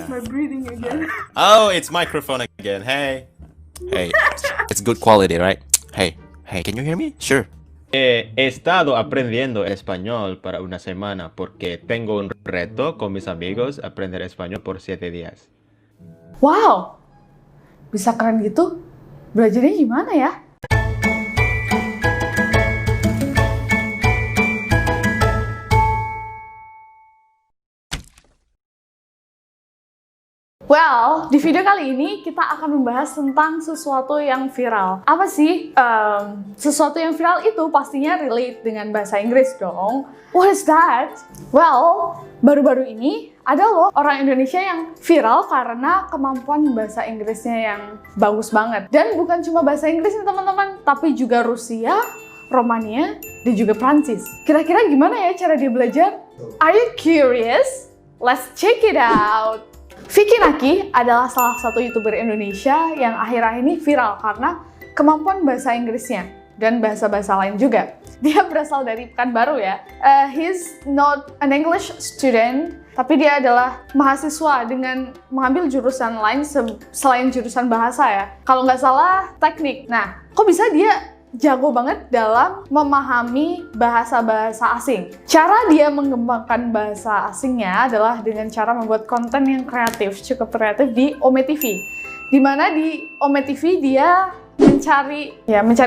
is my breathing again? Oh, it's microphone again. Hey. Hey. It's good quality, right? Hey. Hey, can you hear me? Sure. He estado aprendiendo español para una semana porque tengo un reto con mis amigos aprender español por 7 días. Wow, bisa keren gitu. Belajarnya gimana ya? Well, di video kali ini kita akan membahas tentang sesuatu yang viral. Apa sih? Sesuatu yang viral itu pastinya relate dengan bahasa Inggris dong. What is that? Well, baru-baru ini ada loh orang Indonesia yang viral karena kemampuan bahasa Inggrisnya yang bagus banget. Dan bukan cuma bahasa Inggris nih teman-teman, tapi juga Rusia, Romania, dan juga Prancis. Kira-kira gimana ya cara dia belajar? Are you curious? Let's check it out! Vicky Naki adalah salah satu YouTuber Indonesia yang akhir-akhir ini viral karena kemampuan bahasa Inggrisnya dan bahasa-bahasa lain juga. Dia berasal dari Pekanbaru ya. He's not an English student, tapi dia adalah mahasiswa dengan mengambil jurusan lain selain jurusan bahasa ya. Kalau nggak salah teknik. Nah, kok bisa dia jago banget dalam memahami bahasa-bahasa asing. Cara dia mengembangkan bahasa asingnya adalah dengan cara membuat konten yang kreatif, cukup kreatif di Ome TV. Dimana di Ome TV dia mencari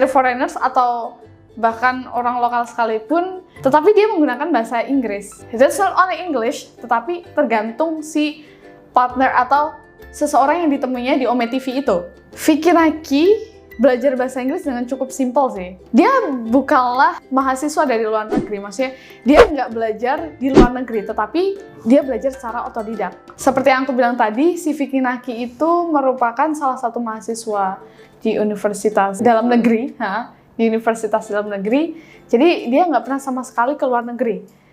foreigners atau bahkan orang lokal sekalipun, tetapi dia menggunakan bahasa Inggris. That's not only English, tetapi tergantung si partner atau seseorang yang ditemuinya di Ome TV itu. Vicky Naki belajar bahasa Inggris dengan cukup simpel sih. Dia bukanlah mahasiswa dari luar negeri, maksudnya dia nggak belajar di luar negeri, tetapi dia belajar secara otodidak. Seperti yang aku bilang tadi, si Vicky Naki itu merupakan salah satu mahasiswa di universitas dalam negeri, jadi dia nggak pernah sama sekali ke luar negeri.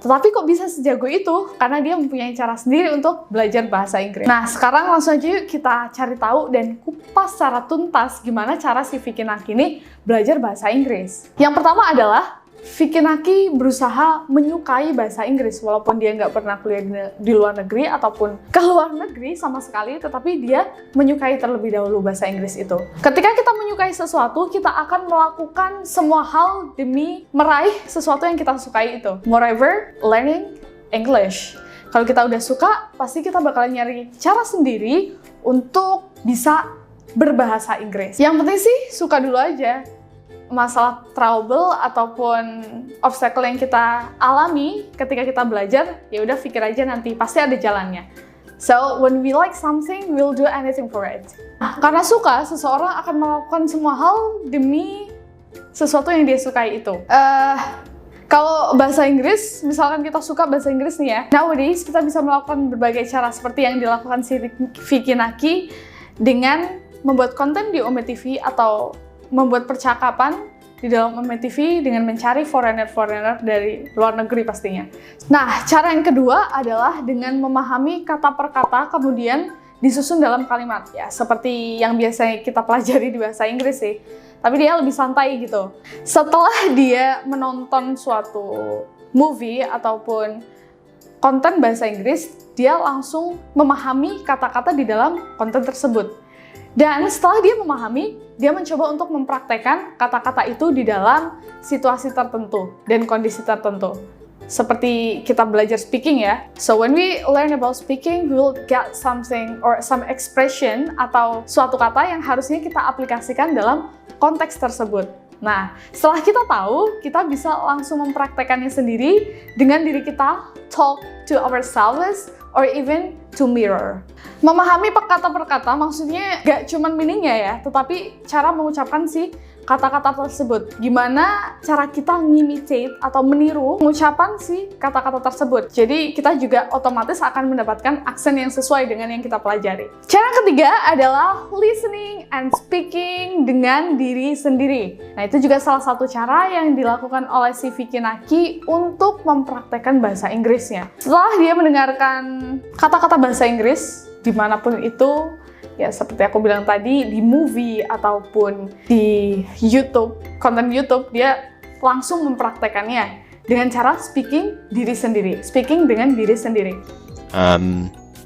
Tetapi kok bisa sejago itu? Karena dia mempunyai cara sendiri untuk belajar bahasa Inggris. Nah, sekarang langsung aja yuk kita cari tahu dan kupas secara tuntas gimana cara si Vicky Naki ini belajar bahasa Inggris. Yang pertama adalah Vicky Naki berusaha menyukai bahasa Inggris walaupun dia nggak pernah kuliah di luar negeri ataupun ke luar negeri sama sekali, tetapi dia menyukai terlebih dahulu bahasa Inggris itu. Ketika kita menyukai sesuatu, kita akan melakukan semua hal demi meraih sesuatu yang kita sukai itu. Moreover, learning English. Kalau kita udah suka, pasti kita bakalan nyari cara sendiri untuk bisa berbahasa Inggris. Yang penting sih suka dulu aja. Masalah trouble ataupun obstacle yang kita alami ketika kita belajar, ya udah pikir aja nanti pasti ada jalannya. So when we like something, we'll do anything for it. Karena suka, seseorang akan melakukan semua hal demi sesuatu yang dia sukai itu. Kalau bahasa Inggris, misalkan kita suka bahasa Inggris nih ya, nowadays kita bisa melakukan berbagai cara seperti yang dilakukan si Vicky Naki dengan membuat konten di Ome TV atau membuat percakapan di dalam Ome TV dengan mencari foreigner dari luar negeri pastinya. Nah, cara yang kedua adalah dengan memahami kata per kata kemudian disusun dalam kalimat. Ya, seperti yang biasanya kita pelajari di bahasa Inggris sih. Tapi dia lebih santai gitu. Setelah dia menonton suatu movie ataupun konten bahasa Inggris, dia langsung memahami kata-kata di dalam konten tersebut. Dan setelah dia memahami, dia mencoba untuk mempraktekkan kata-kata itu di dalam situasi tertentu dan kondisi tertentu. Seperti kita belajar speaking ya. So when we learn about speaking, we will get something or some expression atau suatu kata yang harusnya kita aplikasikan dalam konteks tersebut. Nah, setelah kita tahu, kita bisa langsung mempraktekannya sendiri dengan diri kita, talk to ourselves, or even to mirror. Memahami kata per kata maksudnya gak cuma meaningnya ya, tetapi cara mengucapkan si kata-kata tersebut. Gimana cara kita ngimitate atau meniru pengucapan si kata-kata tersebut. Jadi kita juga otomatis akan mendapatkan aksen yang sesuai dengan yang kita pelajari. Cara ketiga adalah listening and speaking dengan diri sendiri. Nah, itu juga salah satu cara yang dilakukan oleh si Vicky Naki untuk mempraktekkan bahasa Inggrisnya. Setelah dia mendengarkan kata-kata bahasa Inggris dimanapun itu, ya seperti aku bilang tadi, di movie ataupun di YouTube, konten YouTube, dia langsung mempraktekannya dengan cara speaking dengan diri sendiri.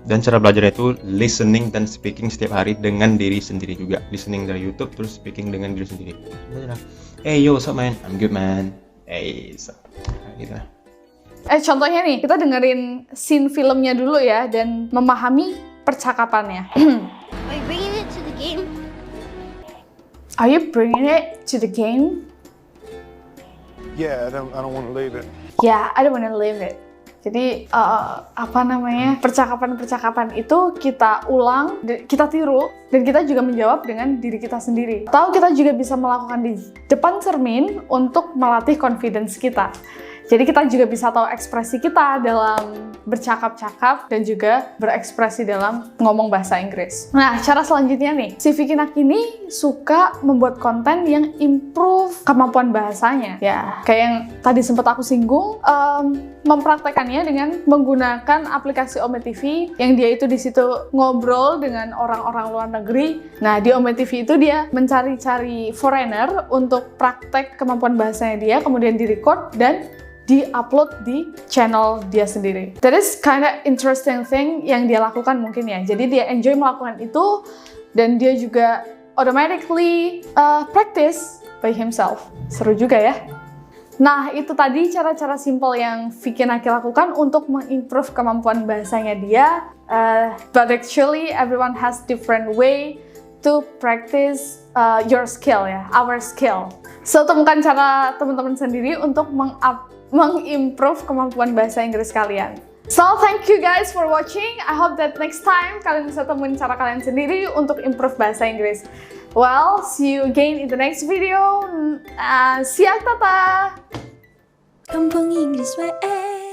Dan cara belajarnya itu listening dan speaking setiap hari dengan diri sendiri juga. Listening dari YouTube, terus speaking dengan diri sendiri. Hey yo, what's up man? I'm good man. Hey, so, gitu lah. Contohnya nih, kita dengerin scene filmnya dulu ya, dan memahami percakapannya. Are you bringing it to the game? Are you bringing it to the game? Yeah, I don't want to leave it. Yeah, I don't wanna leave it. Jadi, percakapan-percakapan itu kita ulang, kita tiru, dan kita juga menjawab dengan diri kita sendiri. Atau kita juga bisa melakukan di depan cermin untuk melatih confidence kita. Jadi kita juga bisa tahu ekspresi kita dalam bercakap-cakap dan juga berekspresi dalam ngomong bahasa Inggris. Nah, cara selanjutnya nih, si Vicky Nak ini suka membuat konten yang improve kemampuan bahasanya. Ya, kayak yang tadi sempat aku singgung, mempraktekannya dengan menggunakan aplikasi Ome TV yang dia itu di situ ngobrol dengan orang-orang luar negeri. Nah, di Ome TV itu dia mencari-cari foreigner untuk praktek kemampuan bahasanya dia, kemudian direcord dan di-upload di channel dia sendiri. That is kinda interesting thing yang dia lakukan mungkin ya. Jadi dia enjoy melakukan itu dan dia juga automatically practice by himself. Seru juga ya. Nah, itu tadi cara-cara simple yang Vicky Naki lakukan untuk mengimprove kemampuan bahasanya dia. But actually everyone has different way to practice your skill ya, our skill. So, temukan cara teman-teman sendiri untuk mengimprove kemampuan bahasa Inggris kalian. So, thank you guys for watching. I hope that next time kalian bisa temuin cara kalian sendiri untuk improve bahasa Inggris. Well, see you again in the next video. Siap, tata! Kampung Inggris WE.